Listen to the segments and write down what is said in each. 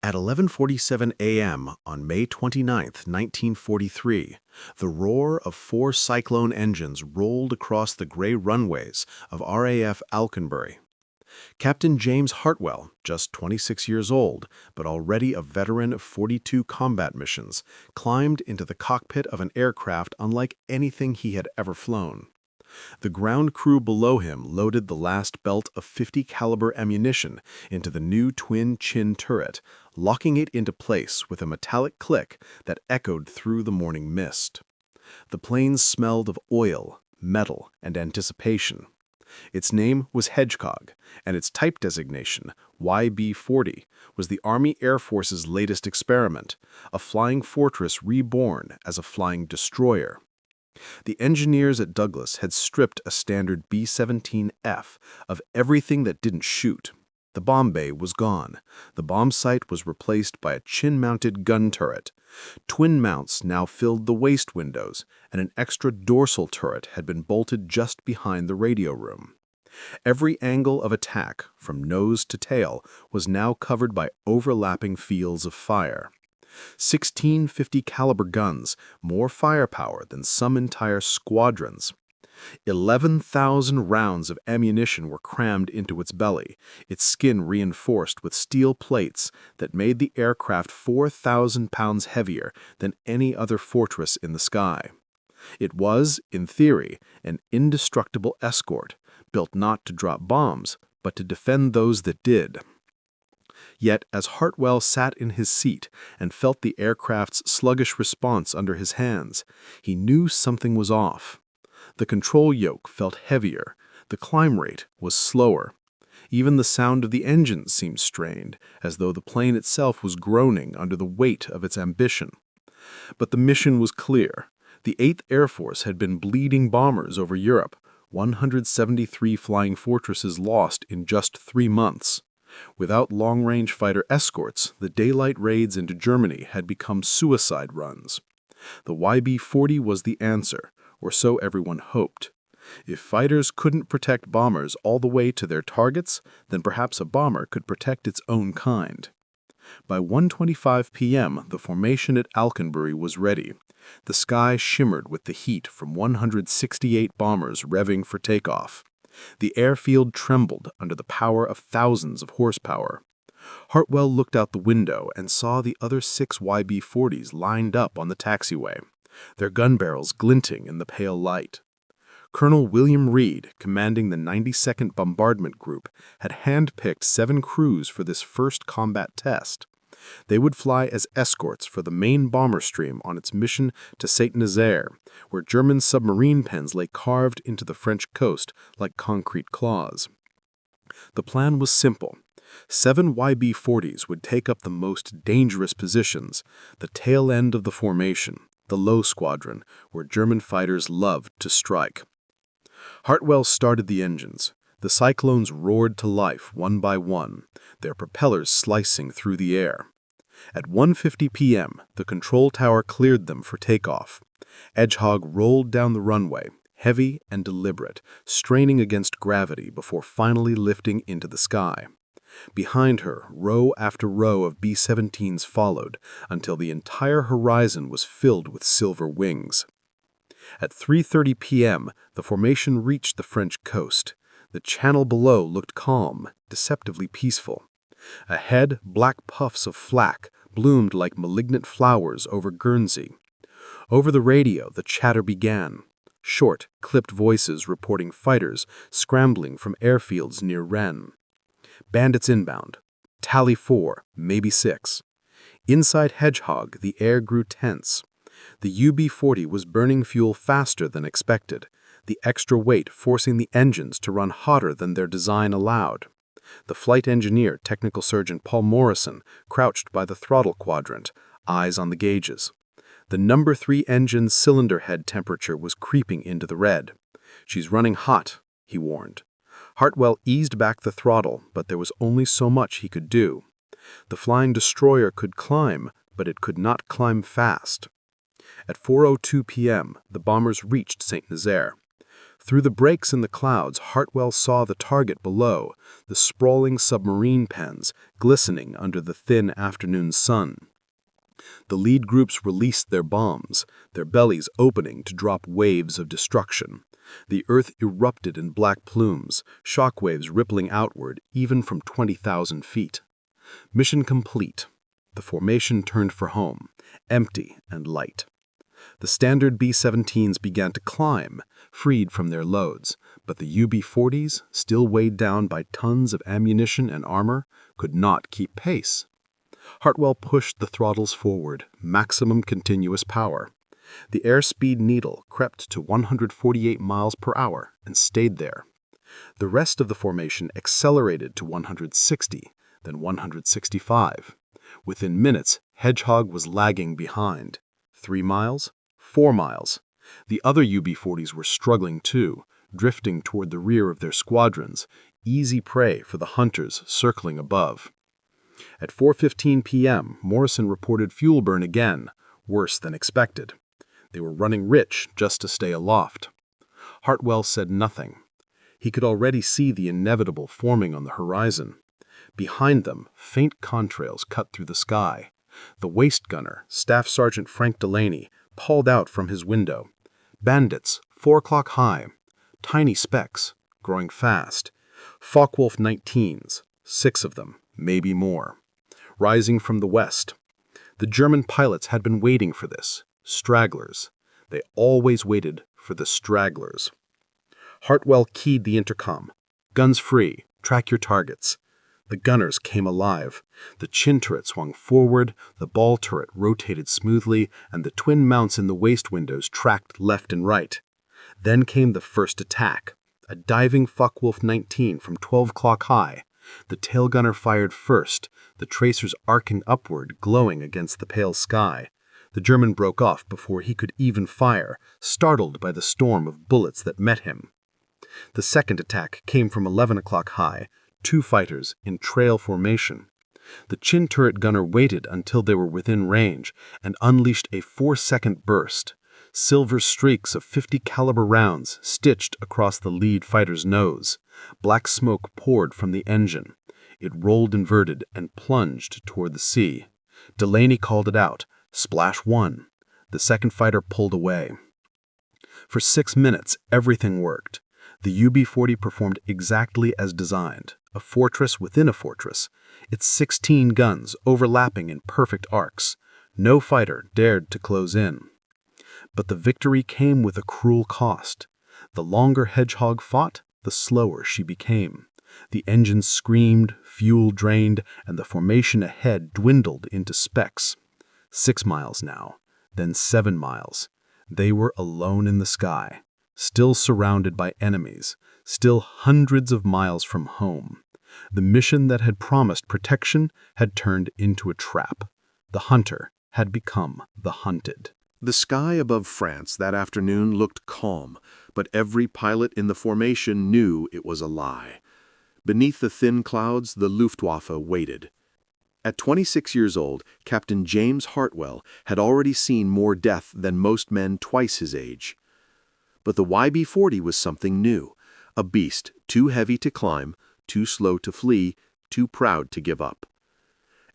At 11:47 a.m. on May 29, 1943, the roar of four Cyclone engines rolled across the gray runways of RAF Alconbury. Captain James Hartwell, just 26 years old, but already a veteran of 42 combat missions, climbed into the cockpit of an aircraft unlike anything he had ever flown. The ground crew below him loaded the last belt of .50 caliber ammunition into the new twin-chin turret, locking it into place with a metallic click that echoed through the morning mist. The plane smelled of oil, metal, and anticipation. Its name was Hedgehog, and its type designation, YB-40, was the Army Air Force's latest experiment, a flying fortress reborn as a flying destroyer. The engineers at Douglas had stripped a standard B-17F of everything that didn't shoot. The bomb bay was gone. The bomb sight was replaced by a chin-mounted gun turret. Twin mounts now filled the waist windows, and an extra dorsal turret had been bolted just behind the radio room. Every angle of attack, from nose to tail, was now covered by overlapping fields of fire. 16 .50 caliber guns, more firepower than some entire squadrons. 11,000 rounds of ammunition were crammed into its belly, its skin reinforced with steel plates that made the aircraft 4,000 pounds heavier than any other fortress in the sky. It was, in theory, an indestructible escort, built not to drop bombs, but to defend those that did. Yet, as Hartwell sat in his seat and felt the aircraft's sluggish response under his hands, he knew something was off. The control yoke felt heavier, the climb rate was slower. Even the sound of the engines seemed strained, as though the plane itself was groaning under the weight of its ambition. But the mission was clear. The 8th Air Force had been bleeding bombers over Europe, 173 flying fortresses lost in just 3 months. Without long-range fighter escorts, the daylight raids into Germany had become suicide runs. The YB-40 was the answer, or so everyone hoped. If fighters couldn't protect bombers all the way to their targets, then perhaps a bomber could protect its own kind. By 1:25 p.m., the formation at Alconbury was ready. The sky shimmered with the heat from 168 bombers revving for takeoff. The airfield trembled under the power of thousands of horsepower. Hartwell looked out the window and saw the other 6 YB-40s lined up on the taxiway, their gun barrels glinting in the pale light. Colonel William Reed, commanding the 92nd Bombardment Group, had handpicked 7 crews for this first combat test. They would fly as escorts for the main bomber stream on its mission to Saint-Nazaire, where German submarine pens lay carved into the French coast like concrete claws. The plan was simple. 7 YB-40s would take up the most dangerous positions, the tail end of the formation, the low squadron, where German fighters loved to strike. Hartwell started the engines. The Cyclones roared to life one by one, their propellers slicing through the air. At 1:50 p.m., the control tower cleared them for takeoff. Hedgehog rolled down the runway, heavy and deliberate, straining against gravity before finally lifting into the sky. Behind her, row after row of B-17s followed, until the entire horizon was filled with silver wings. At 3:30 p.m., the formation reached the French coast. The channel below looked calm, deceptively peaceful. Ahead, black puffs of flak bloomed like malignant flowers over Guernsey. Over the radio, the chatter began. Short, clipped voices reporting fighters scrambling from airfields near Rennes. Bandits inbound. Tally 4, maybe 6. Inside Hedgehog, the air grew tense. The UB-40 was burning fuel faster than expected, the extra weight forcing the engines to run hotter than their design allowed. The flight engineer, Technical Surgeon Paul Morrison, crouched by the throttle quadrant, eyes on the gauges. The number 3 engine's cylinder head temperature was creeping into the red. "She's running hot," he warned. Hartwell eased back the throttle, but there was only so much he could do. The flying destroyer could climb, but it could not climb fast. At 4:02 p.m., the bombers reached Saint-Nazaire. Through the breaks in the clouds, Hartwell saw the target below, the sprawling submarine pens glistening under the thin afternoon sun. The lead groups released their bombs, their bellies opening to drop waves of destruction. The earth erupted in black plumes, shockwaves rippling outward even from 20,000 feet. Mission complete. The formation turned for home, empty and light. The standard B-17s began to climb, freed from their loads, but the UB-40s, still weighed down by tons of ammunition and armor, could not keep pace. Hartwell pushed the throttles forward, maximum continuous power. The airspeed needle crept to 148 miles per hour and stayed there. The rest of the formation accelerated to 160, then 165. Within minutes, Hedgehog was lagging behind. 3 miles, 4 miles. The other UB-40s were struggling too, drifting toward the rear of their squadrons, easy prey for the hunters circling above. At 4:15 p.m., Morrison reported fuel burn again, worse than expected. They were running rich just to stay aloft. Hartwell said nothing. He could already see the inevitable forming on the horizon. Behind them, faint contrails cut through the sky. The waist gunner, Staff Sergeant Frank Delaney, hauled out from his window. Bandits, 4 o'clock high. Tiny specks, growing fast. Focke-Wulf 19s, 6 of them, maybe more. Rising from the west. The German pilots had been waiting for this. Stragglers. They always waited for the stragglers. Hartwell keyed the intercom. Guns free. Track your targets. The gunners came alive. The chin turret swung forward, the ball turret rotated smoothly, and the twin mounts in the waist windows tracked left and right. Then came the first attack. A diving Focke-Wulf 19 from 12 o'clock high. The tail gunner fired first, the tracers arcing upward, glowing against the pale sky. The German broke off before he could even fire, startled by the storm of bullets that met him. The second attack came from 11 o'clock high, 2 fighters in trail formation. The chin turret gunner waited until they were within range and unleashed a 4-second burst. Silver streaks of 50 caliber rounds stitched across the lead fighter's nose. Black smoke poured from the engine. It rolled inverted and plunged toward the sea. Delaney called it out. Splash 1. The second fighter pulled away. For 6 minutes, everything worked. The UB-40 performed exactly as designed, a fortress within a fortress, its 16 guns overlapping in perfect arcs. No fighter dared to close in. But the victory came with a cruel cost. The longer Hedgehog fought, the slower she became. The engines screamed, fuel drained, and the formation ahead dwindled into specks. 6 miles now, then 7 miles. They were alone in the sky, still surrounded by enemies, still hundreds of miles from home. The mission that had promised protection had turned into a trap. The hunter had become the hunted. The sky above France that afternoon looked calm, but every pilot in the formation knew it was a lie. Beneath the thin clouds, the Luftwaffe waited. At 26 years old, Captain James Hartwell had already seen more death than most men twice his age. But the YB-40 was something new, a beast too heavy to climb, too slow to flee, too proud to give up.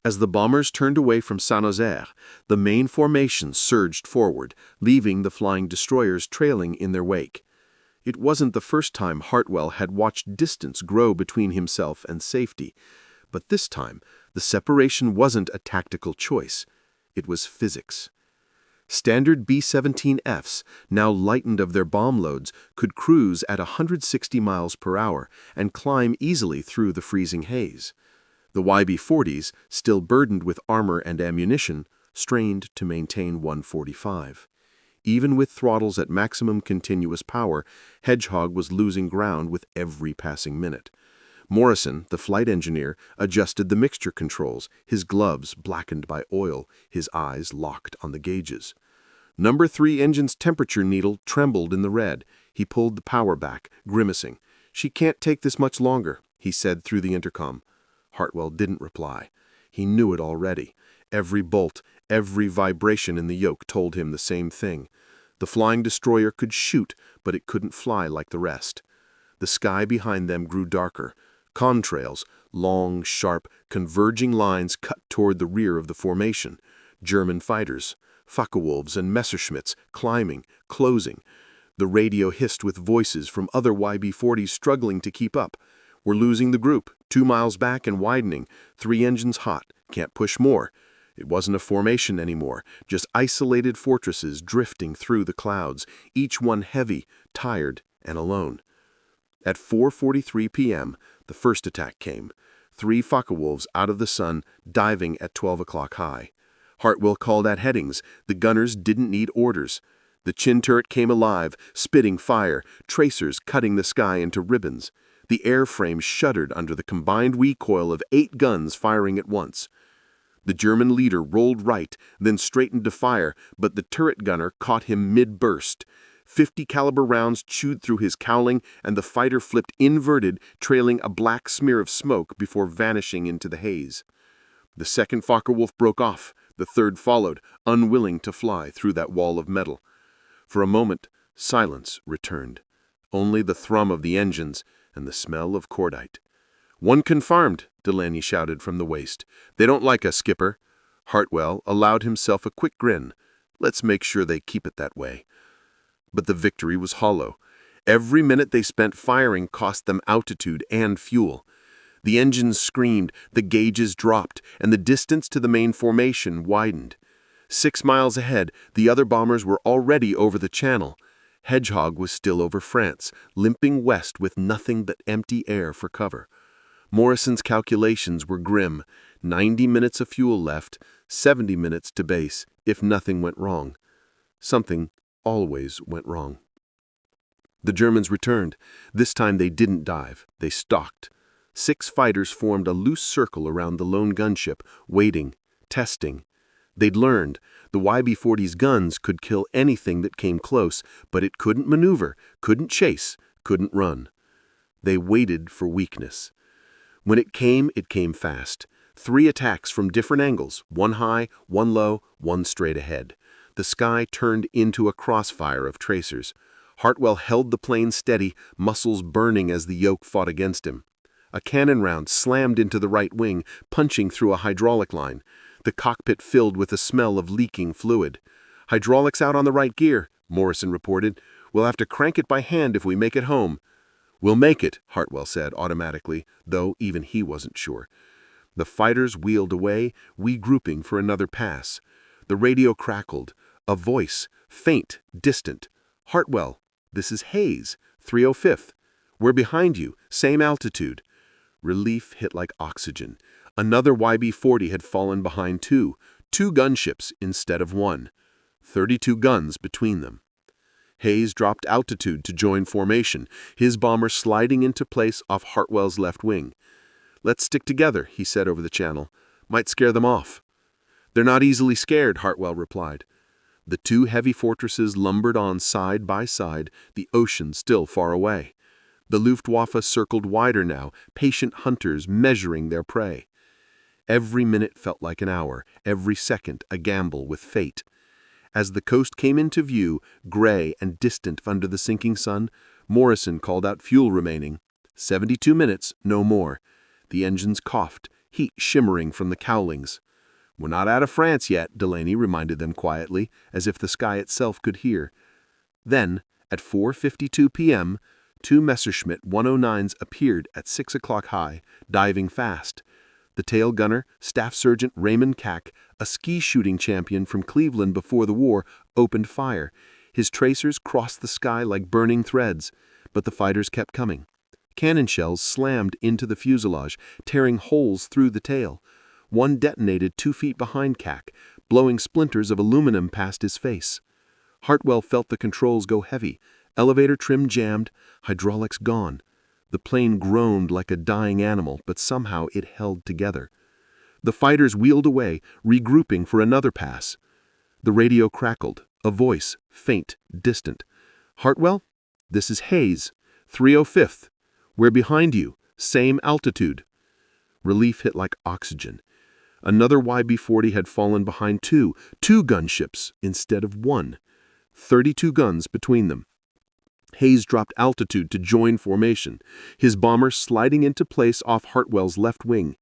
As the bombers turned away from Saint-Nazaire, the main formation surged forward, leaving the flying destroyers trailing in their wake. It wasn't the first time Hartwell had watched distance grow between himself and safety, but this time the separation wasn't a tactical choice. It was physics. Standard B-17Fs, now lightened of their bomb loads, could cruise at 160 miles per hour and climb easily through the freezing haze. The YB-40s, still burdened with armor and ammunition, strained to maintain 145. Even with throttles at maximum continuous power, Hedgehog was losing ground with every passing minute. Morrison, the flight engineer, adjusted the mixture controls, his gloves blackened by oil, his eyes locked on the gauges. Number 3 engine's temperature needle trembled in the red. He pulled the power back, grimacing. "She can't take this much longer," he said through the intercom. Hartwell didn't reply. He knew it already. Every bolt, every vibration in the yoke told him the same thing. The flying destroyer could shoot, but it couldn't fly like the rest. The sky behind them grew darker. Contrails, long, sharp, converging lines cut toward the rear of the formation. German fighters, Focke-Wulfs and Messerschmitts, climbing, closing. The radio hissed with voices from other YB-40s struggling to keep up. We're losing the group, 2 miles back and widening, 3 engines hot, can't push more. It wasn't a formation anymore, just isolated fortresses drifting through the clouds, each one heavy, tired, and alone. At 4:43 p.m., the first attack came. 3 Focke-Wulfs out of the sun, diving at 12 o'clock high. Hartwell called at headings. The gunners didn't need orders. The chin turret came alive, spitting fire, tracers cutting the sky into ribbons. The airframe shuddered under the combined recoil of 8 guns firing at once. The German leader rolled right, then straightened to fire, but the turret gunner caught him mid-burst. 50 caliber rounds chewed through his cowling, and the fighter flipped inverted, trailing a black smear of smoke before vanishing into the haze. The second Focke-Wulf broke off. The third followed, unwilling to fly through that wall of metal. For a moment, silence returned. Only the thrum of the engines and the smell of cordite. "One confirmed," Delaney shouted from the waist. "They don't like us, Skipper." Hartwell allowed himself a quick grin. "Let's make sure they keep it that way." But the victory was hollow. Every minute they spent firing cost them altitude and fuel. The engines screamed, the gauges dropped, and the distance to the main formation widened. 6 miles ahead, the other bombers were already over the channel. Hedgehog was still over France, limping west with nothing but empty air for cover. Morrison's calculations were grim. 90 minutes of fuel left, 70 minutes to base, if nothing went wrong. Something always went wrong. The Germans returned. This time they didn't dive. They stalked. 6 fighters formed a loose circle around the lone gunship, waiting, testing. They'd learned the YB-40's guns could kill anything that came close, but it couldn't maneuver, couldn't chase, couldn't run. They waited for weakness. When it came fast. 3 attacks from different angles, 1 high, 1 low, 1 straight ahead. The sky turned into a crossfire of tracers. Hartwell held the plane steady, muscles burning as the yoke fought against him. A cannon round slammed into the right wing, punching through a hydraulic line. The cockpit filled with a smell of leaking fluid. "Hydraulics out on the right gear," Morrison reported. "We'll have to crank it by hand if we make it home." "We'll make it," Hartwell said automatically, though even he wasn't sure. The fighters wheeled away, regrouping for another pass. The radio crackled. A voice, faint, distant. "Hartwell, this is Hayes, 305th. We're behind you, same altitude." Relief hit like oxygen. Another YB-40 had fallen behind two gunships instead of 1. 32 guns between them. Hayes dropped altitude to join formation, his bomber sliding into place off Hartwell's left wing. "Let's stick together," he said over the channel. "Might scare them off." "They're not easily scared," Hartwell replied. The 2 heavy fortresses lumbered on side by side, the ocean still far away. The Luftwaffe circled wider now, patient hunters measuring their prey. Every minute felt like an hour, every second a gamble with fate. As the coast came into view, gray and distant under the sinking sun, Morrison called out fuel remaining. 72 minutes, no more. The engines coughed, heat shimmering from the cowlings. "We're not out of France yet," Delaney reminded them quietly, as if the sky itself could hear. Then, at 4:52 p.m., 2 Messerschmitt 109s appeared at 6 o'clock high, diving fast. The tail gunner, Staff Sergeant Raymond Cack, a ski shooting champion from Cleveland before the war, opened fire. His tracers crossed the sky like burning threads, but the fighters kept coming. Cannon shells slammed into the fuselage, tearing holes through the tail. One detonated 2 feet behind Cack, blowing splinters of aluminum past his face. Hartwell felt the controls go heavy. Elevator trim jammed, hydraulics gone. The plane groaned like a dying animal, but somehow it held together. The fighters wheeled away, regrouping for another pass. The radio crackled, a voice, faint, distant. "Hartwell, this is Hayes, 305th. We're behind you, same altitude." Relief hit like oxygen. Another YB-40 had fallen behind two gunships instead of 1. 32 guns between them. Hayes dropped altitude to join formation, his bomber sliding into place off Hartwell's left wing.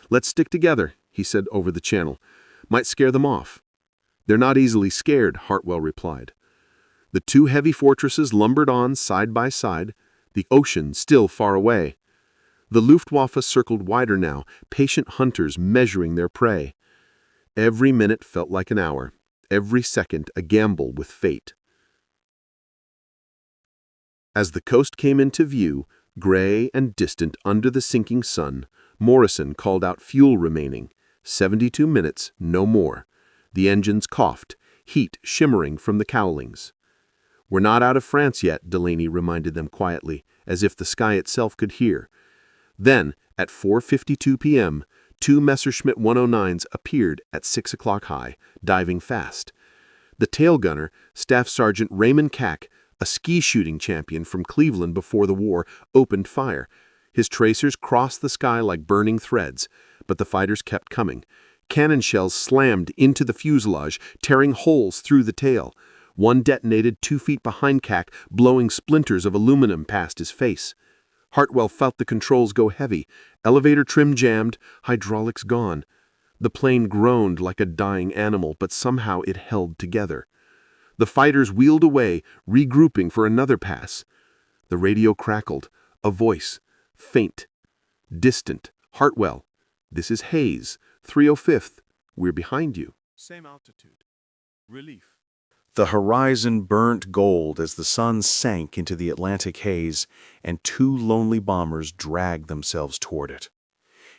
"Let's stick together," he said over the channel. "Might scare them off." "They're not easily scared," Hartwell replied. The two heavy fortresses lumbered on side by side, the ocean still far away. The Luftwaffe circled wider now, patient hunters measuring their prey. Every minute felt like an hour, every second a gamble with fate. As the coast came into view, gray and distant under the sinking sun, Morrison called out fuel remaining. 72 minutes, no more. The engines coughed, heat shimmering from the cowlings. "We're not out of France yet," Delaney reminded them quietly, as if the sky itself could hear. Then, at 4:52 p.m., two Messerschmitt 109s appeared at 6 o'clock high, diving fast. The tail gunner, Staff Sergeant Raymond Cack, a ski shooting champion from Cleveland before the war, opened fire. His tracers crossed the sky like burning threads, but the fighters kept coming. Cannon shells slammed into the fuselage, tearing holes through the tail. One detonated 2 feet behind Cack, blowing splinters of aluminum past his face. Hartwell felt the controls go heavy. Elevator trim jammed, hydraulics gone. The plane groaned like a dying animal, but somehow it held together. The fighters wheeled away, regrouping for another pass. The radio crackled. A voice. Faint. Distant. "Hartwell. This is Hayes. 305th. We're behind you." Same altitude. Relief. The horizon burnt gold as the sun sank into the Atlantic haze, and two lonely bombers dragged themselves toward it.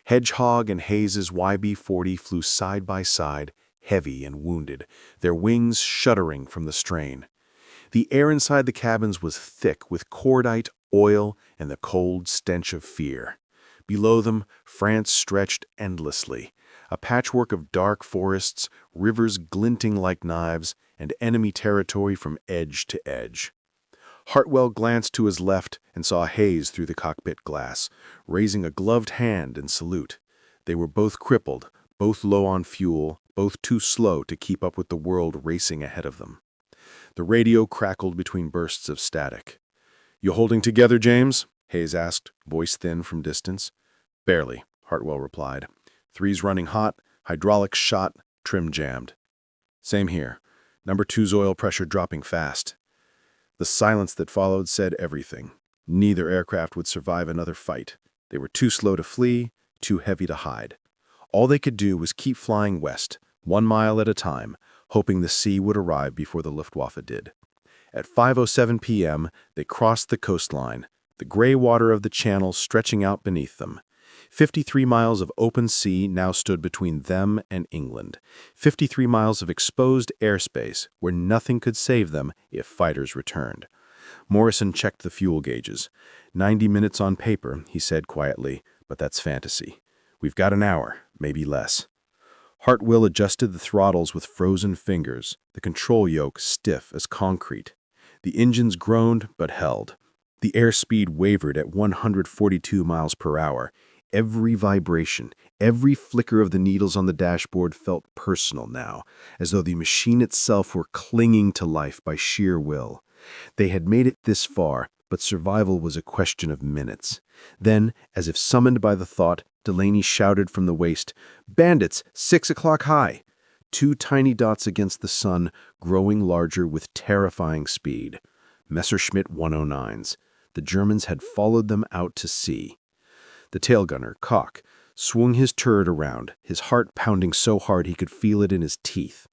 Hedgehog and Hayes's YB-40 flew side by side, heavy and wounded, their wings shuddering from the strain. The air inside the cabins was thick with cordite, oil, and the cold stench of fear. Below them, France stretched endlessly, a patchwork of dark forests, rivers glinting like knives, and enemy territory from edge to edge. Hartwell glanced to his left and saw Hayes through the cockpit glass, raising a gloved hand in salute. They were both crippled, both low on fuel, both too slow to keep up with the world racing ahead of them. The radio crackled between bursts of static. "You holding together, James?" Hayes asked, voice thin from distance. "Barely," Hartwell replied. "Three's running hot, hydraulics shot, trim jammed." "Same here. Number two's oil pressure dropping fast." The silence that followed said everything. Neither aircraft would survive another fight. They were too slow to flee, too heavy to hide. All they could do was keep flying west, 1 mile at a time, hoping the sea would arrive before the Luftwaffe did. At 5:07 p.m., they crossed the coastline, the gray water of the channel stretching out beneath them. 53 miles of open sea now stood between them and England. 53 miles of exposed airspace where nothing could save them if fighters returned. Morrison checked the fuel gauges. 90 minutes on paper, he said quietly, but that's fantasy. We've got an hour, maybe less. Hartwell adjusted the throttles with frozen fingers, the control yoke stiff as concrete. The engines groaned but held. The airspeed wavered at 142 miles per hour. Every vibration, every flicker of the needles on the dashboard felt personal now, as though the machine itself were clinging to life by sheer will. They had made it this far, but survival was a question of minutes. Then, as if summoned by the thought, Delaney shouted from the waist, "Bandits, 6 o'clock high!" Two tiny dots against the sun, growing larger with terrifying speed. Messerschmitt 109s. The Germans had followed them out to sea. The tail gunner, Koch, swung his turret around, his heart pounding so hard he could feel it in his teeth.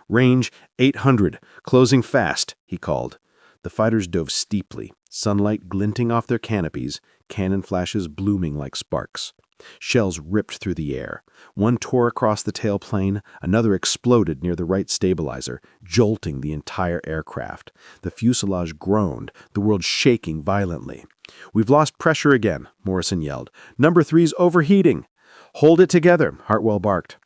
"Range 800, closing fast," he called. The fighters dove steeply, sunlight glinting off their canopies, cannon flashes blooming like sparks. Shells ripped through the air. One tore across the tailplane, another exploded near the right stabilizer, jolting the entire aircraft. The fuselage groaned, the world shaking violently. "We've lost pressure again," Morrison yelled. "Number three's overheating." "Hold it together," Hartwell barked.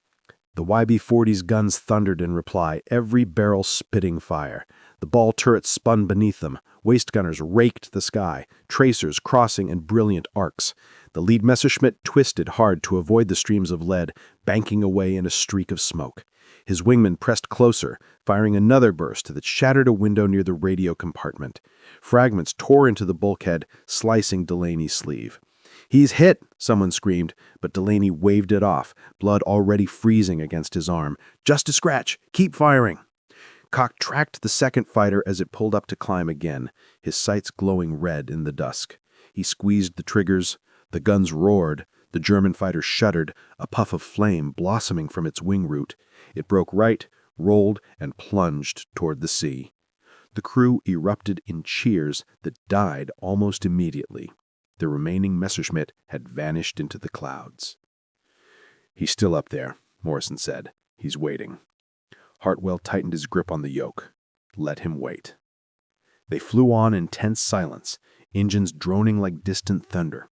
The YB-40's guns thundered in reply, every barrel spitting fire. The ball turrets spun beneath them. Waist gunners raked the sky, tracers crossing in brilliant arcs. The lead Messerschmitt twisted hard to avoid the streams of lead, banking away in a streak of smoke. His wingman pressed closer, firing another burst that shattered a window near the radio compartment. Fragments tore into the bulkhead, slicing Delaney's sleeve. "He's hit!" someone screamed, but Delaney waved it off, blood already freezing against his arm. "Just a scratch! Keep firing!" Koch tracked the second fighter as it pulled up to climb again, his sights glowing red in the dusk. He squeezed the triggers. The guns roared. The German fighter shuddered, a puff of flame blossoming from its wing root. It broke right, rolled, and plunged toward the sea. The crew erupted in cheers that died almost immediately. The remaining Messerschmitt had vanished into the clouds. "He's still up there," Morrison said. "He's waiting." Hartwell tightened his grip on the yoke. Let him wait. They flew on in tense silence, engines droning like distant thunder.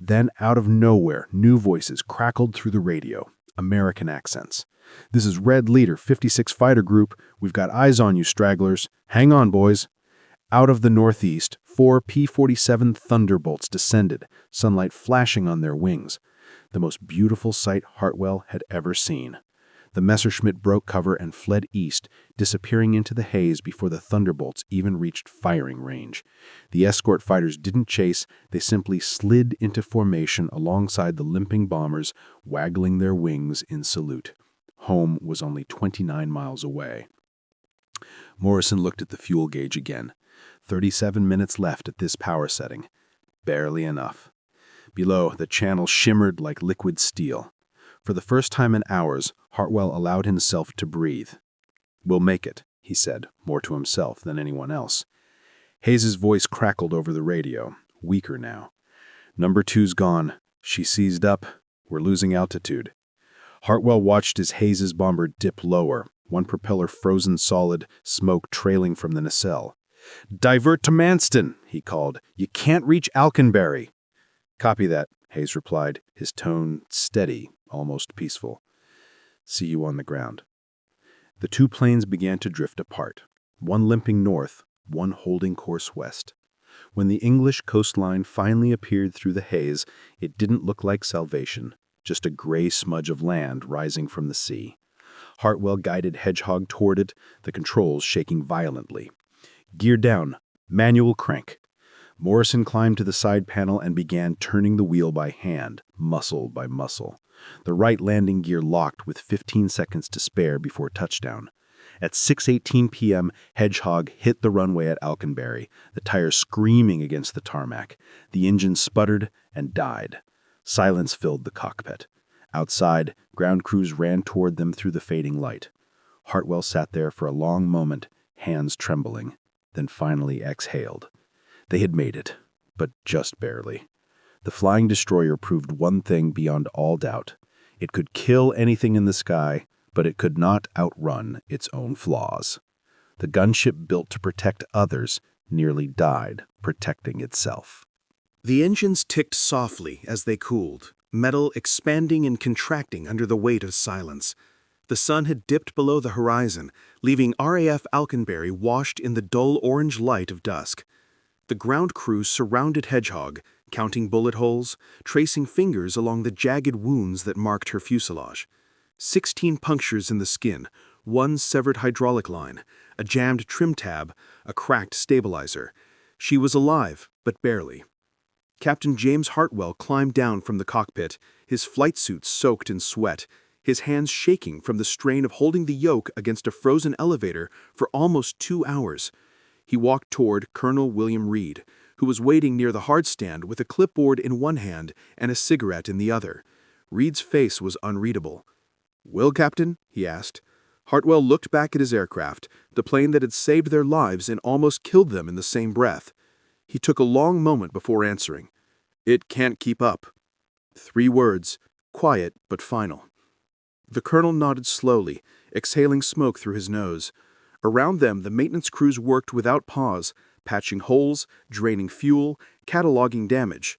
Then, out of nowhere, new voices crackled through the radio, American accents. "This is Red Leader, 56 Fighter Group. We've got eyes on you, stragglers. Hang on, boys." Out of the northeast, 4 P-47 Thunderbolts descended, sunlight flashing on their wings. The most beautiful sight Hartwell had ever seen. The Messerschmitt broke cover and fled east, disappearing into the haze before the Thunderbolts even reached firing range. The escort fighters didn't chase, they simply slid into formation alongside the limping bombers, waggling their wings in salute. Home was only 29 miles away. Morrison looked at the fuel gauge again. 37 minutes left at this power setting. Barely enough. Below, the channel shimmered like liquid steel. For the first time in hours, Hartwell allowed himself to breathe. "We'll make it," he said, more to himself than anyone else. Hayes' voice crackled over the radio, weaker now. "Number 2's gone. She seized up. We're losing altitude." Hartwell watched as Hayes' bomber dip lower, one propeller frozen solid, smoke trailing from the nacelle. "Divert to Manston," he called. "You can't reach Alconbury." "Copy that," Hayes replied, his tone steady, almost peaceful. "See you on the ground." The two planes began to drift apart, one limping north, one holding course west. When the English coastline finally appeared through the haze, it didn't look like salvation, just a gray smudge of land rising from the sea. Hartwell guided Hedgehog toward it, the controls shaking violently. "Gear down. Manual crank." Morrison climbed to the side panel and began turning the wheel by hand, muscle by muscle. The right landing gear locked with 15 seconds to spare before touchdown. At 6:18 p.m., Hedgehog hit the runway at Alconbury, the tires screaming against the tarmac. The engine sputtered and died. Silence filled the cockpit. Outside, ground crews ran toward them through the fading light. Hartwell sat there for a long moment, hands trembling, then finally exhaled. They had made it, but just barely. The flying destroyer proved one thing beyond all doubt. It could kill anything in the sky, but it could not outrun its own flaws. The gunship built to protect others nearly died protecting itself. The engines ticked softly as they cooled, metal expanding and contracting under the weight of silence. The sun had dipped below the horizon, leaving RAF Alconbury washed in the dull orange light of dusk. The ground crew surrounded Hedgehog, counting bullet holes, tracing fingers along the jagged wounds that marked her fuselage. 16 punctures in the skin, one severed hydraulic line, a jammed trim tab, a cracked stabilizer. She was alive, but barely. Captain James Hartwell climbed down from the cockpit, his flight suit soaked in sweat, his hands shaking from the strain of holding the yoke against a frozen elevator for almost 2 hours. He walked toward Colonel William Reed, who was waiting near the hardstand with a clipboard in one hand and a cigarette in the other. Reed's face was unreadable. "Well, Captain?" he asked. Hartwell looked back at his aircraft, the plane that had saved their lives and almost killed them in the same breath. He took a long moment before answering. "It can't keep up." 3 words, quiet but final. The colonel nodded slowly, exhaling smoke through his nose. Around them, the maintenance crews worked without pause, patching holes, draining fuel, cataloging damage.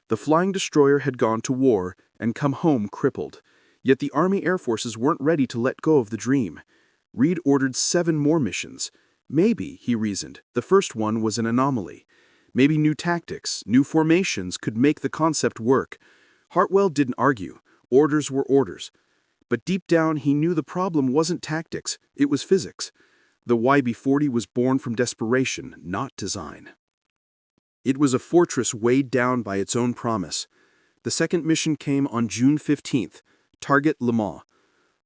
The flying destroyer had gone to war and come home crippled. Yet the Army Air Forces weren't ready to let go of the dream. Reed ordered 7 more missions. Maybe, he reasoned, the first one was an anomaly. Maybe new tactics, new formations could make the concept work. Hartwell didn't argue. Orders were orders. But deep down, he knew the problem wasn't tactics, it was physics. The YB-40 was born from desperation, not design. It was a fortress weighed down by its own promise. The second mission came on June 15th, target Le Mans.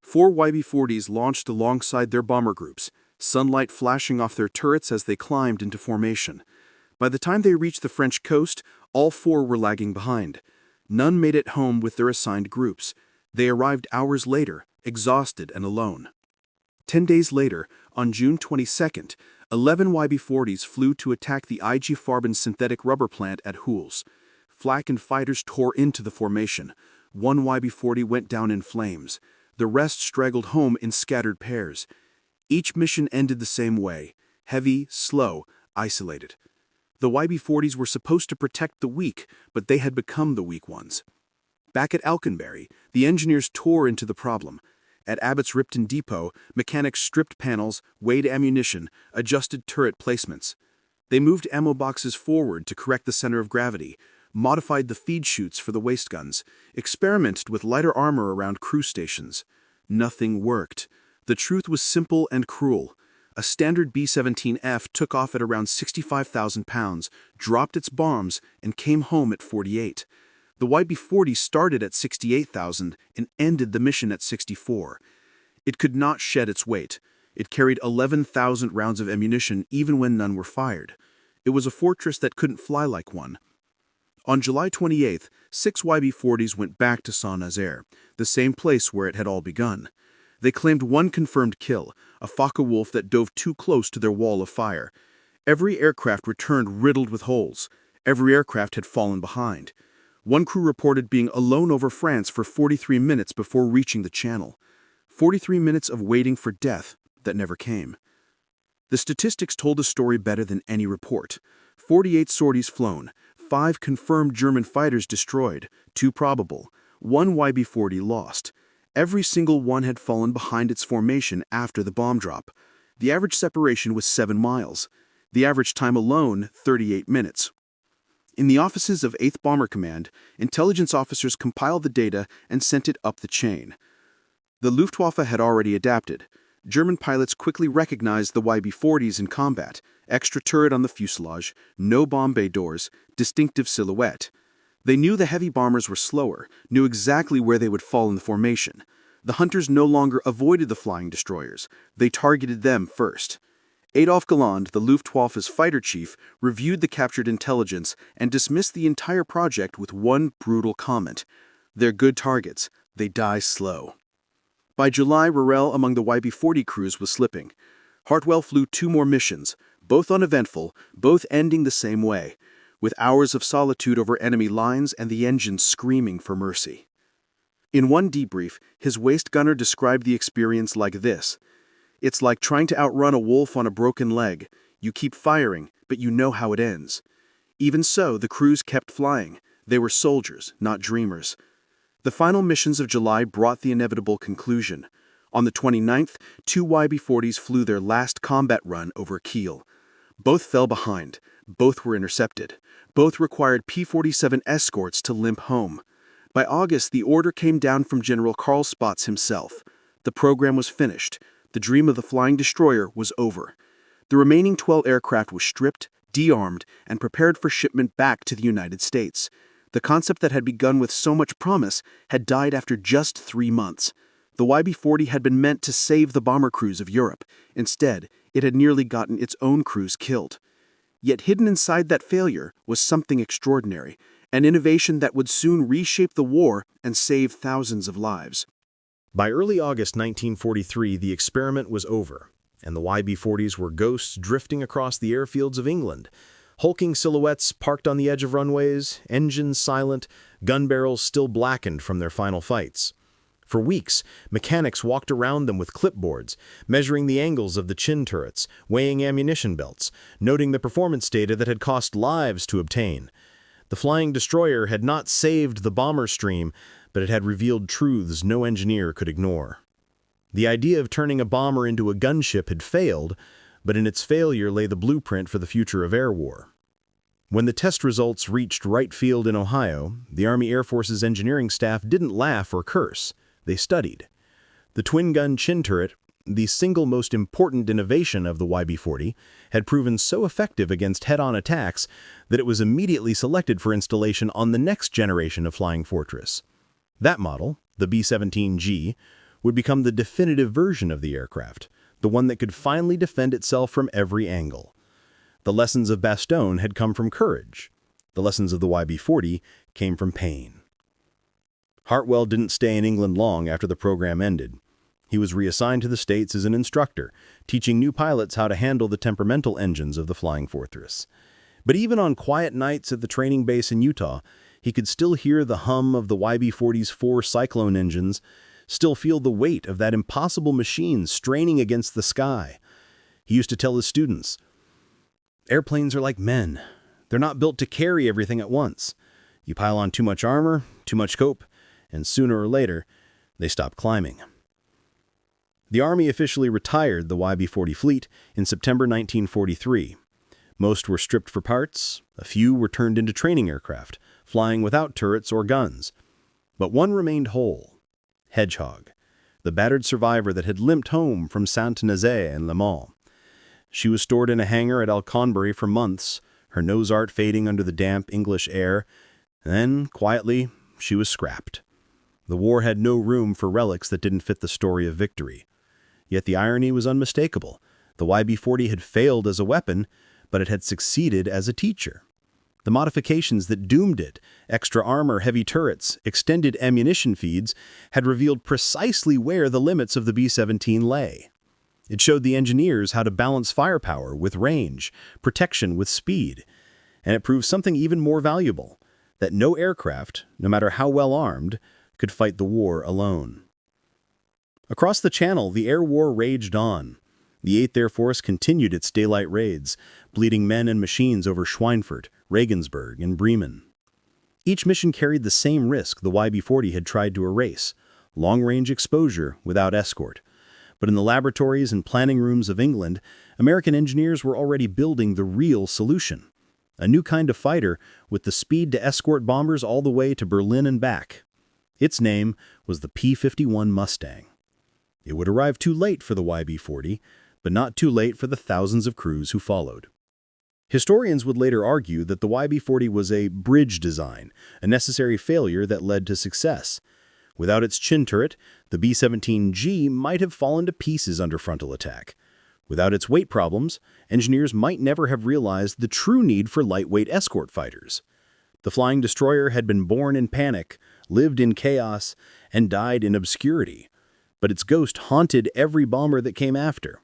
4 YB-40s launched alongside their bomber groups, sunlight flashing off their turrets as they climbed into formation. By the time they reached the French coast, all 4 were lagging behind. None made it home with their assigned groups. They arrived hours later, exhausted and alone. 10 days later, on June 22nd, 11 YB-40s flew to attack the IG Farben synthetic rubber plant at Huls. Flak and fighters tore into the formation. 1 YB-40 went down in flames. The rest straggled home in scattered pairs. Each mission ended the same way: heavy, slow, isolated. The YB-40s were supposed to protect the weak, but they had become the weak ones. Back at Alconbury, the engineers tore into the problem. At Abbott's Ripton Depot, mechanics stripped panels, weighed ammunition, adjusted turret placements. They moved ammo boxes forward to correct the center of gravity, modified the feed chutes for the waste guns, experimented with lighter armor around crew stations. Nothing worked. The truth was simple and cruel. A standard B-17F took off at around 65,000 pounds, dropped its bombs, and came home at 48. The YB-40 started at 68,000 and ended the mission at 64. It could not shed its weight. It carried 11,000 rounds of ammunition even when none were fired. It was a fortress that couldn't fly like one. On July 28th, 6 YB-40s went back to Saint-Nazaire, the same place where it had all begun. They claimed 1 confirmed kill, a Focke-Wulf that dove too close to their wall of fire. Every aircraft returned riddled with holes. Every aircraft had fallen behind. One crew reported being alone over France for 43 minutes before reaching the Channel. 43 minutes of waiting for death that never came. The statistics told a story better than any report. 48 sorties flown, 5 confirmed German fighters destroyed, 2 probable, 1 YB-40 lost. Every single one had fallen behind its formation after the bomb drop. The average separation was 7 miles. The average time alone, 38 minutes. In the offices of 8th Bomber Command, intelligence officers compiled the data and sent it up the chain. The Luftwaffe had already adapted. German pilots quickly recognized the YB-40s in combat: extra turret on the fuselage, no bomb bay doors, distinctive silhouette. They knew the heavy bombers were slower, knew exactly where they would fall in the formation. The hunters no longer avoided the flying destroyers. They targeted them first. Adolf Galland, the Luftwaffe's fighter chief, reviewed the captured intelligence and dismissed the entire project with one brutal comment: "They're good targets. They die slow." By July, morale among the YB-40 crews was slipping. Hartwell flew 2 more missions, both uneventful, both ending the same way, with hours of solitude over enemy lines and the engines screaming for mercy. In one debrief, his waist gunner described the experience like this: "It's like trying to outrun a wolf on a broken leg. You keep firing, but you know how it ends." Even so, the crews kept flying. They were soldiers, not dreamers. The final missions of July brought the inevitable conclusion. On the 29th, 2 YB-40s flew their last combat run over Kiel. Both fell behind. Both were intercepted. Both required P-47 escorts to limp home. By August, the order came down from General Karl Spaatz himself. The program was finished. The dream of the flying destroyer was over. The remaining 12 aircraft were stripped, de-armed, and prepared for shipment back to the United States. The concept that had begun with so much promise had died after just 3 months. The YB-40 had been meant to save the bomber crews of Europe. Instead, it had nearly gotten its own crews killed. Yet hidden inside that failure was something extraordinary, an innovation that would soon reshape the war and save thousands of lives. By early August 1943, the experiment was over, and the YB-40s were ghosts drifting across the airfields of England. Hulking silhouettes parked on the edge of runways, engines silent, gun barrels still blackened from their final fights. For weeks, mechanics walked around them with clipboards, measuring the angles of the chin turrets, weighing ammunition belts, noting the performance data that had cost lives to obtain. The flying destroyer had not saved the bomber stream, but it had revealed truths no engineer could ignore. The idea of turning a bomber into a gunship had failed, but in its failure lay the blueprint for the future of air war. When the test results reached Wright Field in Ohio, the Army Air Force's engineering staff didn't laugh or curse. They studied. The twin-gun chin turret, the single most important innovation of the YB-40, had proven so effective against head-on attacks that it was immediately selected for installation on the next generation of Flying Fortress. That model, the B-17G, would become the definitive version of the aircraft, the one that could finally defend itself from every angle. The lessons of Bastogne had come from courage. The lessons of the YB-40 came from pain. Hartwell didn't stay in England long after the program ended. He was reassigned to the States as an instructor, teaching new pilots how to handle the temperamental engines of the Flying Fortress. But even on quiet nights at the training base in Utah, he could still hear the hum of the YB-40's 4 Cyclone engines, still feel the weight of that impossible machine straining against the sky. He used to tell his students, "Airplanes are like men. They're not built to carry everything at once. You pile on too much armor, too much cope, and sooner or later, they stop climbing." The Army officially retired the YB-40 fleet in September 1943. Most were stripped for parts, a few were turned into training aircraft, flying without turrets or guns. But one remained whole: Hedgehog, the battered survivor that had limped home from Saint-Nazaire and Le Mans. She was stored in a hangar at Alconbury for months, her nose art fading under the damp English air. Then, quietly, she was scrapped. The war had no room for relics that didn't fit the story of victory. Yet the irony was unmistakable. The YB-40 had failed as a weapon, but it had succeeded as a teacher. The modifications that doomed it, extra armor, heavy turrets, extended ammunition feeds, had revealed precisely where the limits of the B-17 lay. It showed the engineers how to balance firepower with range, protection with speed, and it proved something even more valuable, that no aircraft, no matter how well armed, could fight the war alone. Across the Channel, the air war raged on. The 8th Air Force continued its daylight raids, bleeding men and machines over Schweinfurt, Regensburg, and Bremen. Each mission carried the same risk the YB-40 had tried to erase: long-range exposure without escort. But in the laboratories and planning rooms of England, American engineers were already building the real solution: a new kind of fighter with the speed to escort bombers all the way to Berlin and back. Its name was the P-51 Mustang. It would arrive too late for the YB-40, but not too late for the thousands of crews who followed. Historians would later argue that the YB-40 was a bridge design, a necessary failure that led to success. Without its chin turret, the B-17G might have fallen to pieces under frontal attack. Without its weight problems, engineers might never have realized the true need for lightweight escort fighters. The flying destroyer had been born in panic, lived in chaos, and died in obscurity. But its ghost haunted every bomber that came after.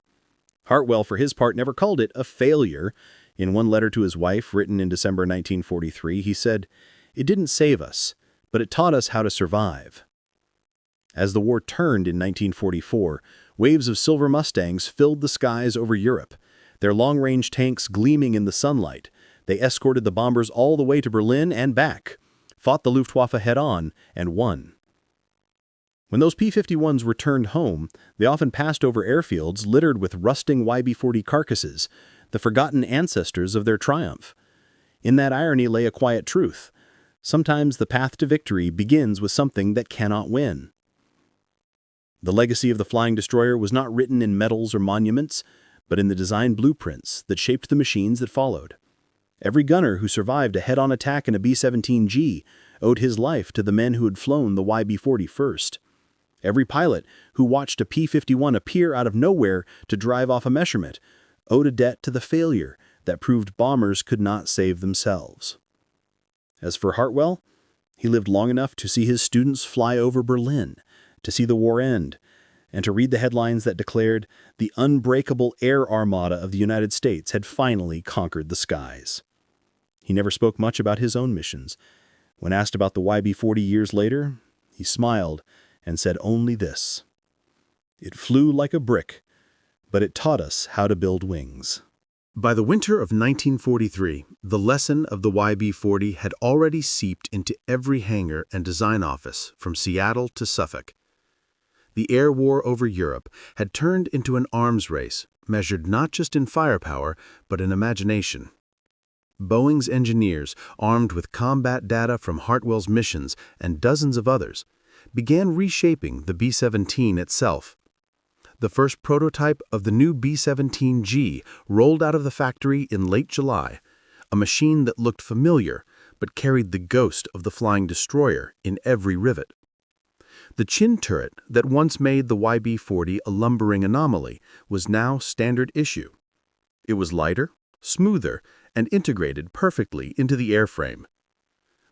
Hartwell, for his part, never called it a failure. In one letter to his wife, written in December 1943, he said, "It didn't save us, but it taught us how to survive." As the war turned in 1944, waves of silver Mustangs filled the skies over Europe. Their long-range tanks gleaming in the sunlight, they escorted the bombers all the way to Berlin and back, fought the Luftwaffe head-on, and won. When those P-51s returned home, they often passed over airfields littered with rusting YB-40 carcasses, the forgotten ancestors of their triumph. In that irony lay a quiet truth: sometimes the path to victory begins with something that cannot win. The legacy of the flying destroyer was not written in medals or monuments, but in the design blueprints that shaped the machines that followed. Every gunner who survived a head-on attack in a B-17G owed his life to the men who had flown the YB-40 first. Every pilot who watched a P-51 appear out of nowhere to drive off a measurement owed a debt to the failure that proved bombers could not save themselves. As for Hartwell, he lived long enough to see his students fly over Berlin, to see the war end, and to read the headlines that declared the unbreakable air armada of the United States had finally conquered the skies. He never spoke much about his own missions. When asked about the YB-40 years later, he smiled and said only this: "It flew like a brick, but it taught us how to build wings." By the winter of 1943, the lesson of the YB-40 had already seeped into every hangar and design office from Seattle to Suffolk. The air war over Europe had turned into an arms race, measured not just in firepower, but in imagination. Boeing's engineers, armed with combat data from Hartwell's missions and dozens of others, began reshaping the B-17 itself. The first prototype of the new B-17G rolled out of the factory in late July, a machine that looked familiar but carried the ghost of the flying destroyer in every rivet. The chin turret that once made the YB-40 a lumbering anomaly was now standard issue. It was lighter, smoother, and integrated perfectly into the airframe.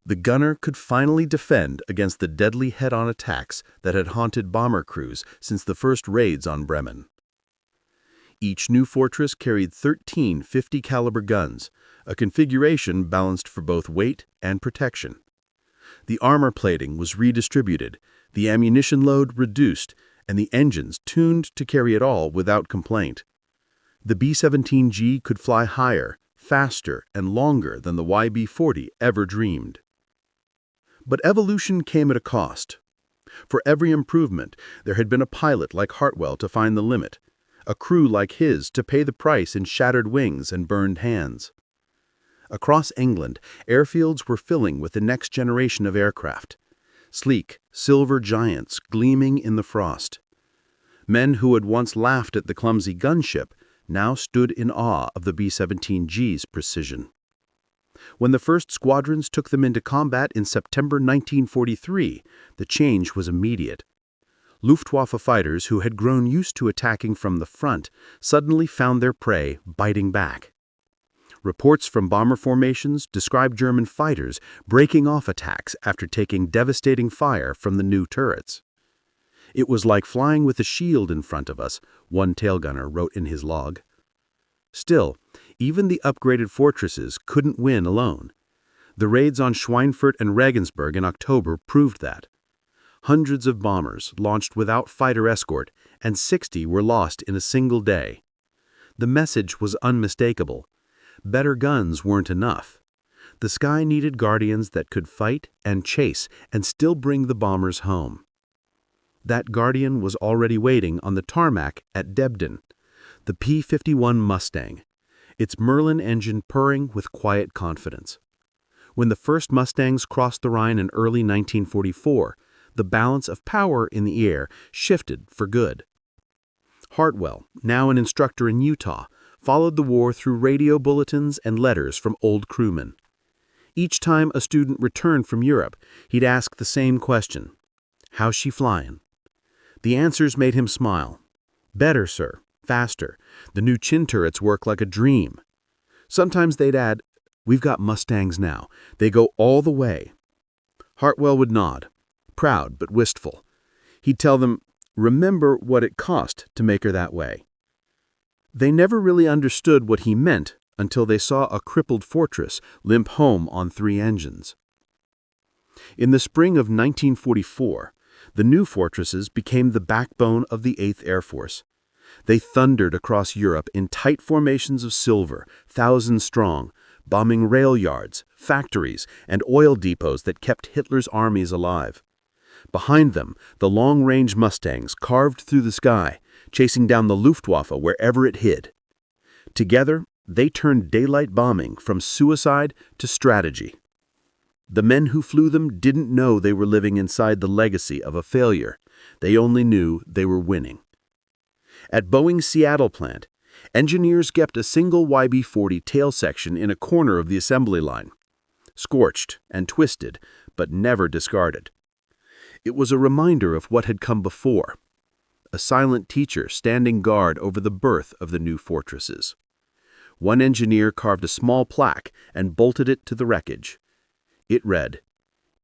The gunner could finally defend against the deadly head-on attacks that had haunted bomber crews since the first raids on Bremen. Each new fortress carried 13 50-caliber guns, a configuration balanced for both weight and protection. The armor plating was redistributed, the ammunition load reduced, and the engines tuned to carry it all without complaint. The B-17G could fly higher, faster, and longer than the YB-40 ever dreamed. But evolution came at a cost. For every improvement, there had been a pilot like Hartwell to find the limit, a crew like his to pay the price in shattered wings and burned hands. Across England, airfields were filling with the next generation of aircraft, sleek, silver giants gleaming in the frost. Men who had once laughed at the clumsy gunship now stood in awe of the B-17G's precision. When the first squadrons took them into combat in September 1943, the change was immediate. Luftwaffe fighters who had grown used to attacking from the front suddenly found their prey biting back. Reports from bomber formations described German fighters breaking off attacks after taking devastating fire from the new turrets. "It was like flying with a shield in front of us," one tailgunner wrote in his log. Still, even the upgraded fortresses couldn't win alone. The raids on Schweinfurt and Regensburg in October proved that. Hundreds of bombers launched without fighter escort, and 60 were lost in a single day. The message was unmistakable. Better guns weren't enough. The sky needed guardians that could fight and chase and still bring the bombers home. That guardian was already waiting on the tarmac at Debden, the P-51 Mustang, its Merlin engine purring with quiet confidence. When the first Mustangs crossed the Rhine in early 1944, the balance of power in the air shifted for good. Hartwell, now an instructor in Utah, followed the war through radio bulletins and letters from old crewmen. Each time a student returned from Europe, he'd ask the same question: "How's she flying?" The answers made him smile. "Better, sir. Faster. The new chin turrets work like a dream." Sometimes they'd add, "We've got Mustangs now. They go all the way." Hartwell would nod, proud but wistful. He'd tell them, "Remember what it cost to make her that way." They never really understood what he meant until they saw a crippled fortress limp home on 3 engines. In the spring of 1944, the new fortresses became the backbone of the 8th Air Force. They thundered across Europe in tight formations of silver, thousands strong, bombing rail yards, factories, and oil depots that kept Hitler's armies alive. Behind them, the long-range Mustangs carved through the sky, chasing down the Luftwaffe wherever it hid. Together, they turned daylight bombing from suicide to strategy. The men who flew them didn't know they were living inside the legacy of a failure. They only knew they were winning. At Boeing's Seattle plant, engineers kept a single YB-40 tail section in a corner of the assembly line. Scorched and twisted, but never discarded. It was a reminder of what had come before. A silent teacher standing guard over the birth of the new fortresses. One engineer carved a small plaque and bolted it to the wreckage. It read,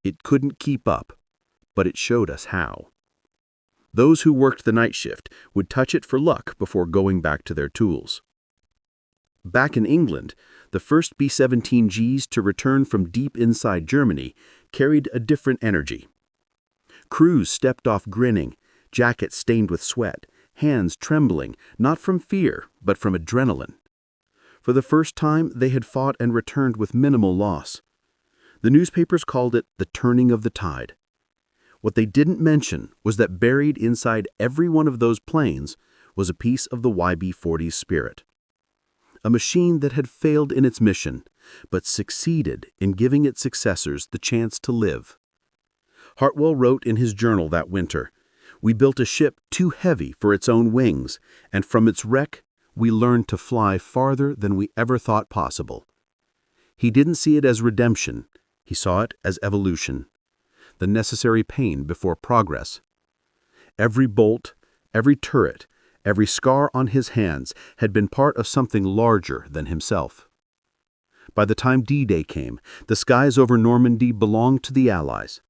"It couldn't keep up, but it showed us how." Those who worked the night shift would touch it for luck before going back to their tools. Back in England, the first B-17Gs to return from deep inside Germany carried a different energy. Crews stepped off grinning, jackets stained with sweat, hands trembling, not from fear, but from adrenaline. For the first time, they had fought and returned with minimal loss. The newspapers called it the turning of the tide. What they didn't mention was that buried inside every one of those planes was a piece of the YB-40's spirit. A machine that had failed in its mission, but succeeded in giving its successors the chance to live. Hartwell wrote in his journal that winter, "We built a ship too heavy for its own wings, and from its wreck, we learned to fly farther than we ever thought possible." He didn't see it as redemption. He saw it as evolution, the necessary pain before progress. Every bolt, every turret, every scar on his hands had been part of something larger than himself. By the time D-Day came, the skies over Normandy belonged to the Allies.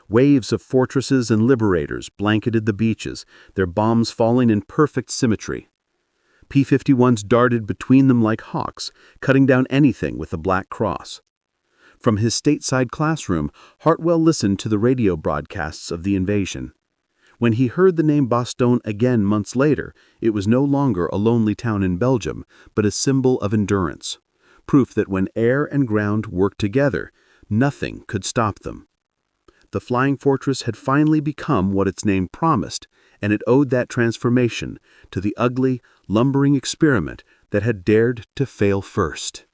Waves of fortresses and liberators blanketed the beaches, their bombs falling in perfect symmetry. P-51s darted between them like hawks, cutting down anything with a black cross. From his stateside classroom, Hartwell listened to the radio broadcasts of the invasion. When he heard the name Bastogne again months later, it was no longer a lonely town in Belgium, but a symbol of endurance, proof that when air and ground worked together, nothing could stop them. The flying fortress had finally become what its name promised, and it owed that transformation to the ugly, lumbering experiment that had dared to fail first.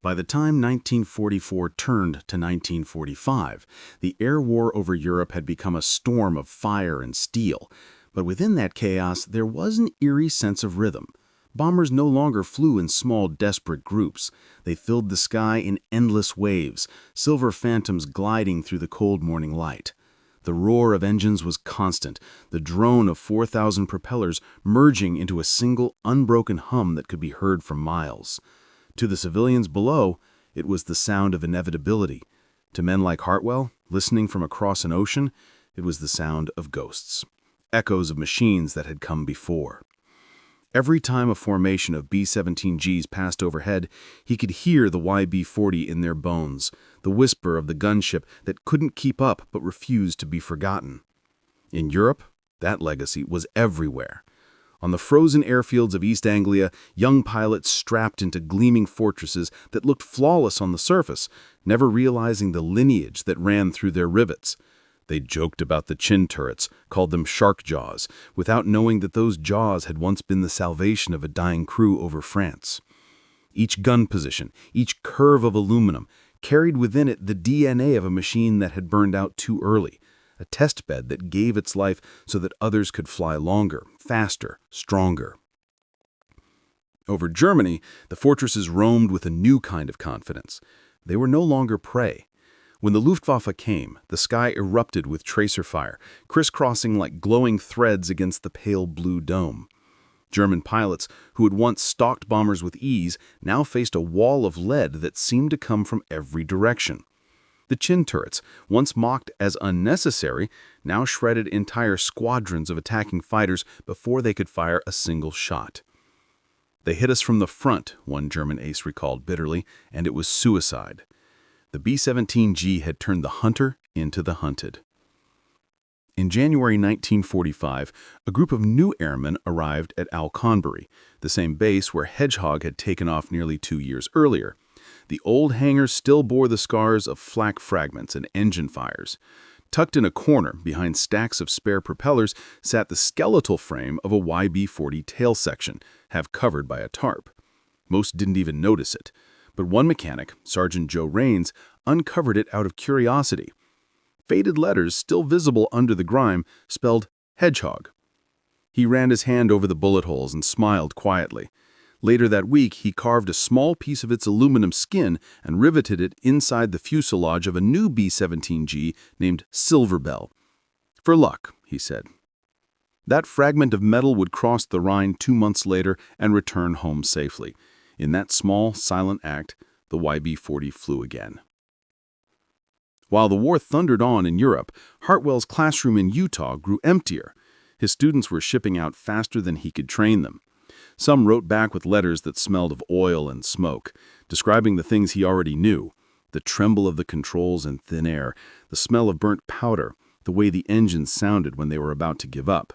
By the time 1944 turned to 1945, the air war over Europe had become a storm of fire and steel. But within that chaos, there was an eerie sense of rhythm. Bombers no longer flew in small, desperate groups. They filled the sky in endless waves, silver phantoms gliding through the cold morning light. The roar of engines was constant, the drone of 4,000 propellers merging into a single, unbroken hum that could be heard for miles. To the civilians below, it was the sound of inevitability. To men like Hartwell, listening from across an ocean, it was the sound of ghosts, echoes of machines that had come before. Every time a formation of B-17Gs passed overhead, he could hear the YB-40 in their bones, the whisper of the gunship that couldn't keep up but refused to be forgotten. In Europe, that legacy was everywhere. On the frozen airfields of East Anglia, young pilots strapped into gleaming fortresses that looked flawless on the surface, never realizing the lineage that ran through their rivets. They joked about the chin turrets, called them shark jaws, without knowing that those jaws had once been the salvation of a dying crew over France. Each gun position, each curve of aluminum, carried within it the DNA of a machine that had burned out too early, a test bed that gave its life so that others could fly longer, faster, stronger. Over Germany, the fortresses roamed with a new kind of confidence. They were no longer prey. When the Luftwaffe came, the sky erupted with tracer fire, crisscrossing like glowing threads against the pale blue dome. German pilots, who had once stalked bombers with ease, now faced a wall of lead that seemed to come from every direction. The chin turrets, once mocked as unnecessary, now shredded entire squadrons of attacking fighters before they could fire a single shot. "They hit us from the front," one German ace recalled bitterly, "and it was suicide." The B-17G had turned the hunter into the hunted. In January 1945, a group of new airmen arrived at Outgunned, the same base where Hedgehog had taken off nearly 2 years earlier. The old hangar still bore the scars of flak fragments and engine fires. Tucked in a corner behind stacks of spare propellers sat the skeletal frame of a YB-40 tail section, half covered by a tarp. Most didn't even notice it. But one mechanic, Sergeant Joe Rains, uncovered it out of curiosity. Faded letters, still visible under the grime, spelled Hedgehog. He ran his hand over the bullet holes and smiled quietly. Later that week, he carved a small piece of its aluminum skin and riveted it inside the fuselage of a new B-17G named Silverbell. "For luck," he said. That fragment of metal would cross the Rhine 2 months later and return home safely. In that small, silent act, the YB-40 flew again. While the war thundered on in Europe, Hartwell's classroom in Utah grew emptier. His students were shipping out faster than he could train them. Some wrote back with letters that smelled of oil and smoke, describing the things he already knew: the tremble of the controls in thin air, the smell of burnt powder, the way the engines sounded when they were about to give up.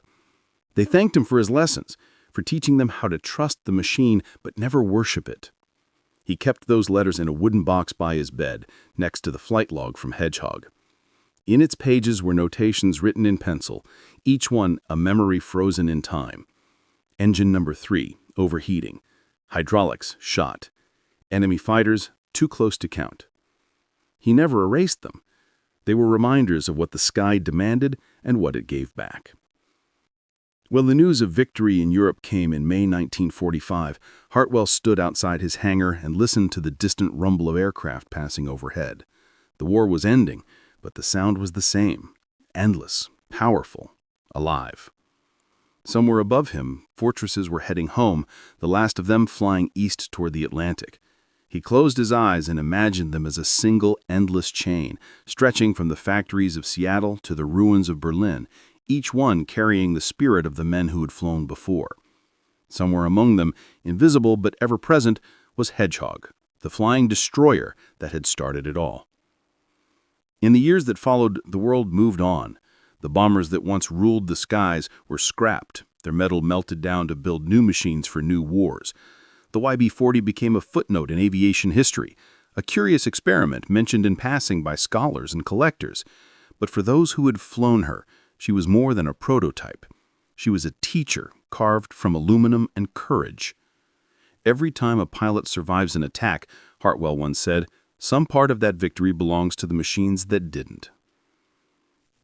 They thanked him for his lessons, for teaching them how to trust the machine but never worship it. He kept those letters in a wooden box by his bed, next to the flight log from Hedgehog. In its pages were notations written in pencil, each one a memory frozen in time. Engine number 3, overheating. Hydraulics, shot. Enemy fighters, too close to count. He never erased them. They were reminders of what the sky demanded and what it gave back. When the news of victory in Europe came in May 1945, Hartwell stood outside his hangar and listened to the distant rumble of aircraft passing overhead. The war was ending, but the sound was the same, endless, powerful, alive. Somewhere above him, fortresses were heading home, the last of them flying east toward the Atlantic. He closed his eyes and imagined them as a single, endless chain, stretching from the factories of Seattle to the ruins of Berlin, each one carrying the spirit of the men who had flown before. Somewhere among them, invisible but ever present, was Hedgehog, the flying destroyer that had started it all. In the years that followed, the world moved on. The bombers that once ruled the skies were scrapped, their metal melted down to build new machines for new wars. The YB-40 became a footnote in aviation history, a curious experiment mentioned in passing by scholars and collectors. But for those who had flown her, she was more than a prototype. She was a teacher carved from aluminum and courage. Every time a pilot survives an attack, Hartwell once said, some part of that victory belongs to the machines that didn't.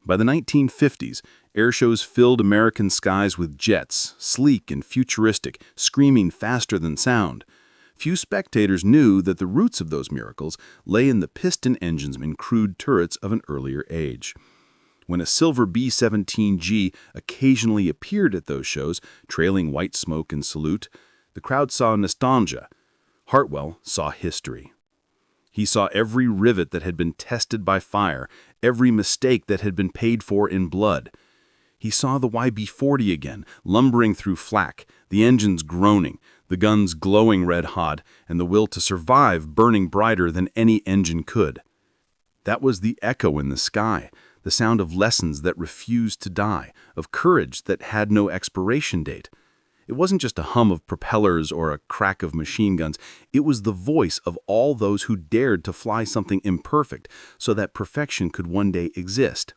By the 1950s, airshows filled American skies with jets, sleek and futuristic, screaming faster than sound. Few spectators knew that the roots of those miracles lay in the piston engines and crude turrets of an earlier age. When a silver B-17G occasionally appeared at those shows, trailing white smoke in salute, the crowd saw nostalgia. Hartwell saw history. He saw every rivet that had been tested by fire, every mistake that had been paid for in blood. He saw the YB-40 again, lumbering through flak, the engines groaning, the guns glowing red-hot, and the will to survive burning brighter than any engine could. That was the echo in the sky, the sound of lessons that refused to die, of courage that had no expiration date. It wasn't just a hum of propellers or a crack of machine guns. It was the voice of all those who dared to fly something imperfect so that perfection could one day exist.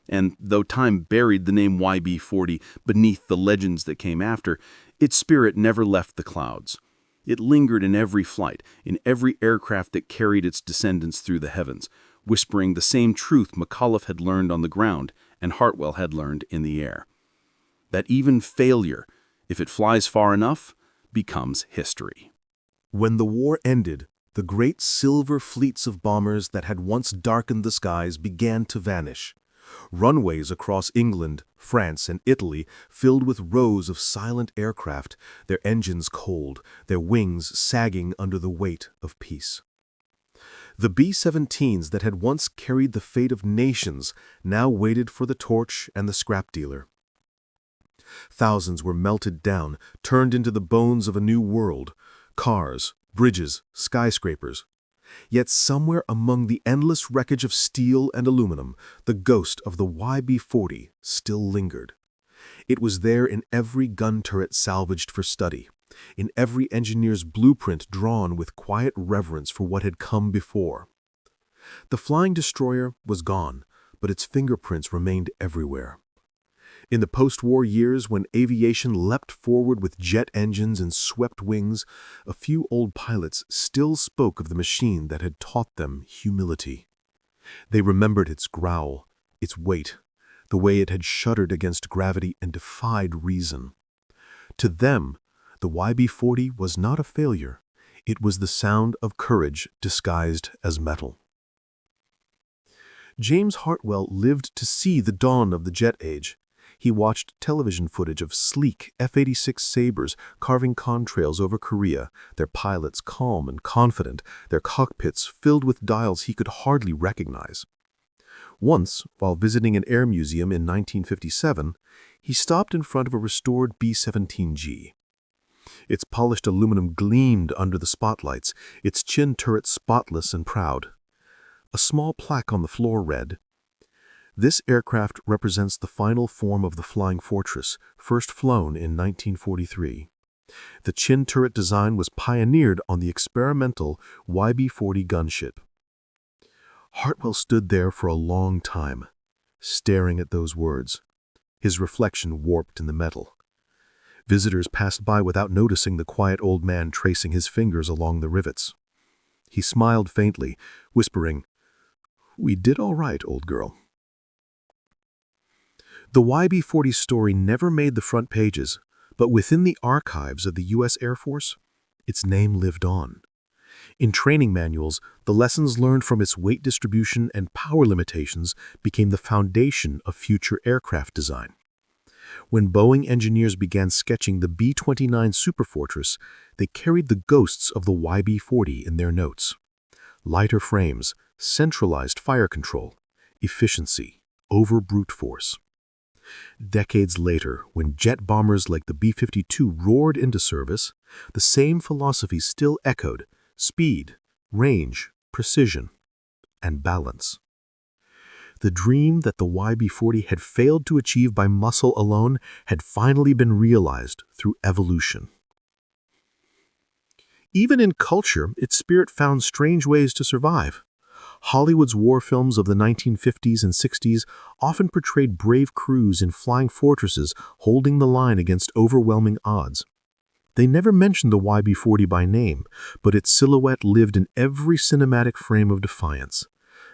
And though time buried the name YB-40 beneath the legends that came after, its spirit never left the clouds. It lingered in every flight, in every aircraft that carried its descendants through the heavens, whispering the same truth McAuliffe had learned on the ground and Hartwell had learned in the air. That even failure, if it flies far enough, becomes history. When the war ended, the great silver fleets of bombers that had once darkened the skies began to vanish. Runways across England, France, and Italy filled with rows of silent aircraft, their engines cold, their wings sagging under the weight of peace. The B-17s that had once carried the fate of nations now waited for the torch and the scrap dealer. Thousands were melted down, turned into the bones of a new world, cars, bridges, skyscrapers. Yet somewhere among the endless wreckage of steel and aluminum, the ghost of the YB-40 still lingered. It was there in every gun turret salvaged for study, in every engineer's blueprint drawn with quiet reverence for what had come before. The flying destroyer was gone, but its fingerprints remained everywhere. In the post-war years, when aviation leapt forward with jet engines and swept wings, a few old pilots still spoke of the machine that had taught them humility. They remembered its growl, its weight, the way it had shuddered against gravity and defied reason. To them, the YB-40 was not a failure. It was the sound of courage disguised as metal. James Hartwell lived to see the dawn of the jet age. He watched television footage of sleek F-86 Sabres carving contrails over Korea, their pilots calm and confident, their cockpits filled with dials he could hardly recognize. Once, while visiting an air museum in 1957, he stopped in front of a restored B-17G. Its polished aluminum gleamed under the spotlights, its chin turret spotless and proud. A small plaque on the floor read, "This aircraft represents the final form of the Flying Fortress, first flown in 1943. The chin turret design was pioneered on the experimental YB-40 gunship. Hartwell stood there for a long time, staring at those words, his reflection warped in the metal. Visitors passed by without noticing the quiet old man tracing his fingers along the rivets. He smiled faintly, whispering, "We did all right, old girl." The YB-40 story never made the front pages, but within the archives of the U.S. Air Force, its name lived on. In training manuals, the lessons learned from its weight distribution and power limitations became the foundation of future aircraft design. When Boeing engineers began sketching the B-29 Superfortress, they carried the ghosts of the YB-40 in their notes. Lighter frames, centralized fire control, efficiency over brute force. Decades later, when jet bombers like the B-52 roared into service, the same philosophy still echoed: speed, range, precision, and balance. The dream that the YB-40 had failed to achieve by muscle alone had finally been realized through evolution. Even in culture, its spirit found strange ways to survive. Hollywood's war films of the 1950s and 60s often portrayed brave crews in flying fortresses holding the line against overwhelming odds. They never mentioned the YB-40 by name, but its silhouette lived in every cinematic frame of defiance.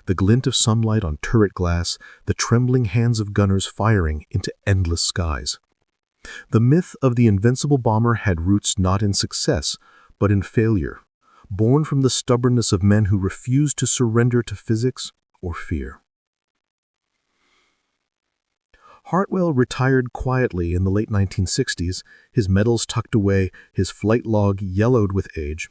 The glint of sunlight on turret glass, the trembling hands of gunners firing into endless skies. The myth of the invincible bomber had roots not in success, but in failure, born from the stubbornness of men who refused to surrender to physics or fear. Hartwell retired quietly in the late 1960s, his medals tucked away, his flight log yellowed with age.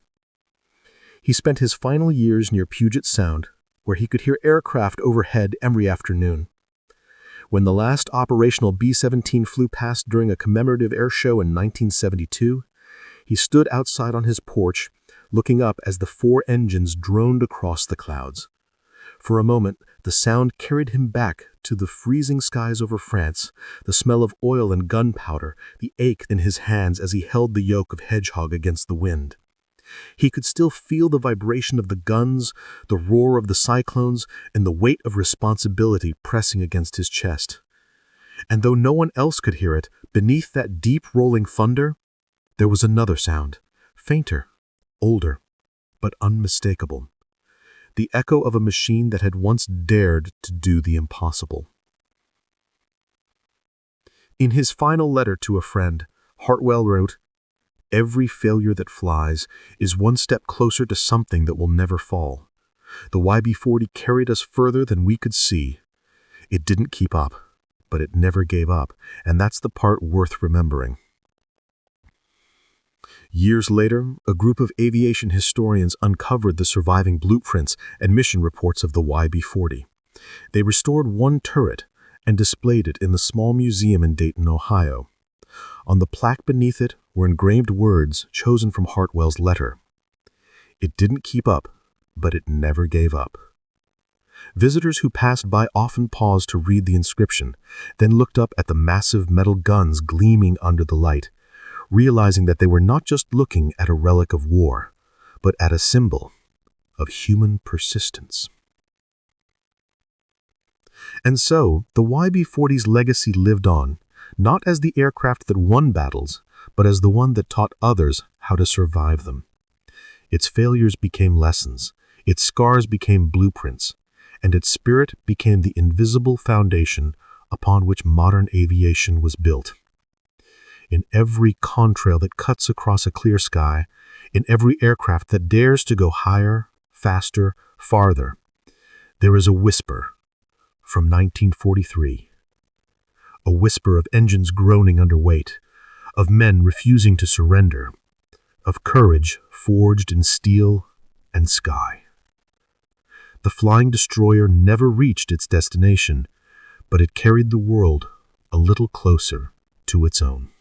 He spent his final years near Puget Sound, where he could hear aircraft overhead every afternoon. When the last operational B-17 flew past during a commemorative air show in 1972, he stood outside on his porch, looking up as the 4 engines droned across the clouds. For a moment, the sound carried him back to the freezing skies over France, the smell of oil and gunpowder, the ache in his hands as he held the yoke of hedgehog against the wind. He could still feel the vibration of the guns, the roar of the cyclones, and the weight of responsibility pressing against his chest. And though no one else could hear it, beneath that deep rolling thunder, there was another sound, fainter, older, but unmistakable. The echo of a machine that had once dared to do the impossible. In his final letter to a friend, Hartwell wrote, "Every failure that flies is one step closer to something that will never fall. The YB-40 carried us further than we could see. It didn't keep up, but it never gave up, and that's the part worth remembering." Years later, a group of aviation historians uncovered the surviving blueprints and mission reports of the YB-40. They restored one turret and displayed it in the small museum in Dayton, Ohio. On the plaque beneath it were engraved words chosen from Hartwell's letter. It didn't keep up, but it never gave up. Visitors who passed by often paused to read the inscription, then looked up at the massive metal guns gleaming under the light, realizing that they were not just looking at a relic of war, but at a symbol of human persistence. And so, the YB-40's legacy lived on, not as the aircraft that won battles, but as the one that taught others how to survive them. Its failures became lessons, its scars became blueprints, and its spirit became the invisible foundation upon which modern aviation was built. In every contrail that cuts across a clear sky, in every aircraft that dares to go higher, faster, farther, there is a whisper from 1943. A whisper of engines groaning under weight, of men refusing to surrender, of courage forged in steel and sky. The flying destroyer never reached its destination, but it carried the world a little closer to its own.